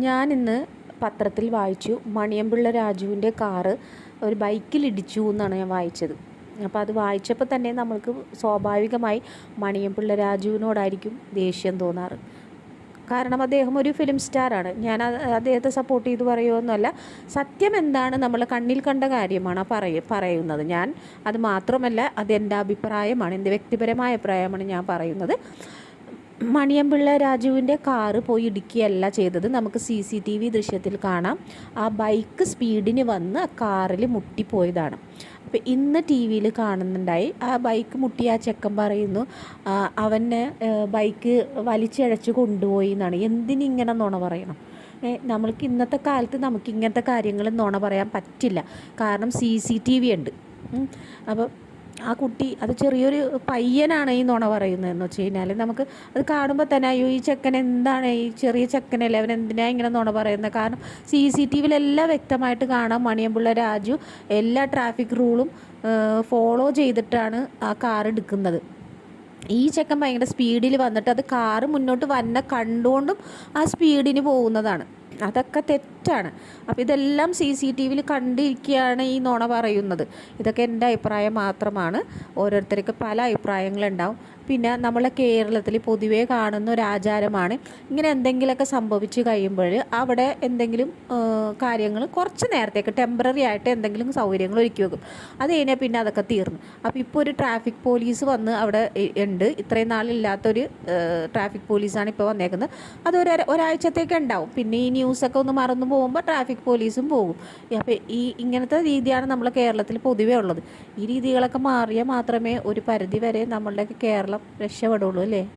ഞാനിന്ന് പത്രത്തിൽ വായിച്ചു മണിയമ്പിള്ള രാജുവിൻ്റെ കാറ് ഒരു ബൈക്കിലിടിച്ചു എന്നാണ് ഞാൻ വായിച്ചത്. അപ്പോൾ അത് വായിച്ചപ്പോൾ തന്നെ നമ്മൾക്ക് സ്വാഭാവികമായി മണിയമ്പിള്ള രാജുവിനോടായിരിക്കും ദേഷ്യം തോന്നാറ്. കാരണം അദ്ദേഹം ഒരു ഫിലിം സ്റ്റാറാണ്. ഞാൻ അദ്ദേഹത്തെ സപ്പോർട്ട് ചെയ്ത് പറയുമൊന്നുമല്ല. സത്യം എന്താണ് നമ്മൾ കണ്ണിൽ കണ്ട കാര്യമാണ് പറയുന്നത്. ഞാൻ അത് മാത്രമല്ല, അതെൻ്റെ അഭിപ്രായമാണ്, എൻ്റെ വ്യക്തിപരമായ അഭിപ്രായമാണ് ഞാൻ പറയുന്നത്. മണിയമ്പിള്ള രാജുവിൻ്റെ കാറ് പോയി ഇടിക്കുകയല്ല ചെയ്തത്. നമുക്ക് CCTV ദൃശ്യത്തിൽ കാണാം. ആ ബൈക്ക് സ്പീഡിന് വന്ന് ആ കാറിൽ മുട്ടിപ്പോയതാണ്. അപ്പോൾ ഇന്ന് TV-യിൽ കാണുന്നുണ്ടായി. ആ ബൈക്ക് മുട്ടിയ ആ ചെക്കൻ പറയുന്നു അവനെ ബൈക്ക് വലിച്ചിഴച്ച് കൊണ്ടുപോയി എന്നാണ്. എന്തിനിങ്ങനെ നുണ പറയണം? നമ്മൾക്ക് ഇന്നത്തെ കാലത്ത് നമുക്ക് ഇങ്ങനത്തെ കാര്യങ്ങൾ നുണ പറയാൻ പറ്റില്ല. കാരണം CCTV ഉണ്ട്. അപ്പോൾ ആ കുട്ടി അത് ചെറിയൊരു പയ്യനാണ് ഈ നുണ പറയുന്നതെന്ന് വെച്ച് കഴിഞ്ഞാൽ നമുക്ക് അത് കാണുമ്പോൾ തന്നെ അയ്യോ ഈ ചെക്കൻ എന്താണ്, ഈ ചെറിയ ചെക്കനല്ലേ, അവൻ എന്തിനാണ് ഇങ്ങനെ നുണ പറയുന്നത്? കാരണം CCTV-യിലെല്ലാം വ്യക്തമായിട്ട് കാണാം മണിയമ്പിള്ള രാജു എല്ലാ ട്രാഫിക് റൂളും ഫോളോ ചെയ്തിട്ടാണ് ആ കാർ എടുക്കുന്നത്. ഈ ചെക്കൻ ഭയങ്കര സ്പീഡിൽ വന്നിട്ട് അത് കാറ് മുന്നോട്ട് വന്ന കണ്ടുകൊണ്ടും ആ സ്പീഡിന് പോകുന്നതാണ്. അതൊക്കെ തെറ്റാണ്. അപ്പോൾ ഇതെല്ലാം CCTV-യിൽ കണ്ടിരിക്കുകയാണ് ഈ നുണ പറയുന്നത്. ഇതൊക്കെ എൻ്റെ അഭിപ്രായം മാത്രമാണ്. ഓരോരുത്തർക്ക് പല അഭിപ്രായങ്ങളുണ്ടാവും. പിന്നെ നമ്മളെ കേരളത്തിൽ പൊതുവേ കാണുന്ന ഒരു ആചാരമാണ്, ഇങ്ങനെ എന്തെങ്കിലുമൊക്കെ സംഭവിച്ച് കഴിയുമ്പോൾ അവിടെ എന്തെങ്കിലും കാര്യങ്ങൾ കുറച്ച് നേരത്തേക്ക് ടെമ്പററി ആയിട്ട് എന്തെങ്കിലും സൗകര്യങ്ങൾ ഒരുക്കി വെക്കും. അത് കഴിഞ്ഞാൽ പിന്നെ അതൊക്കെ തീർന്നു. അപ്പോൾ ഇപ്പോൾ ഒരു ട്രാഫിക് പോലീസ് വന്ന് അവിടെ ഉണ്ട്. ഇത്രയും നാളില്ലാത്തൊരു ട്രാഫിക് പോലീസാണ് ഇപ്പോൾ വന്നേക്കുന്നത്. അത് ഒരാഴ്ചത്തേക്ക് ഉണ്ടാവും. പിന്നെ ഈ ന്യൂസൊക്കെ ഒന്ന് മറന്നു പോകുമ്പോൾ ട്രാഫിക് പോലീസും പോകും. അപ്പോൾ ഇങ്ങനത്തെ രീതിയാണ് നമ്മളെ കേരളത്തിൽ പൊതുവേ ഉള്ളത്. ഈ രീതികളൊക്കെ മാറിയാൽ മാത്രമേ ഒരു പരിധി വരെ നമ്മളുടെ കേരളം രക്ഷപ്പെടുള്ളൂ, അല്ലേ?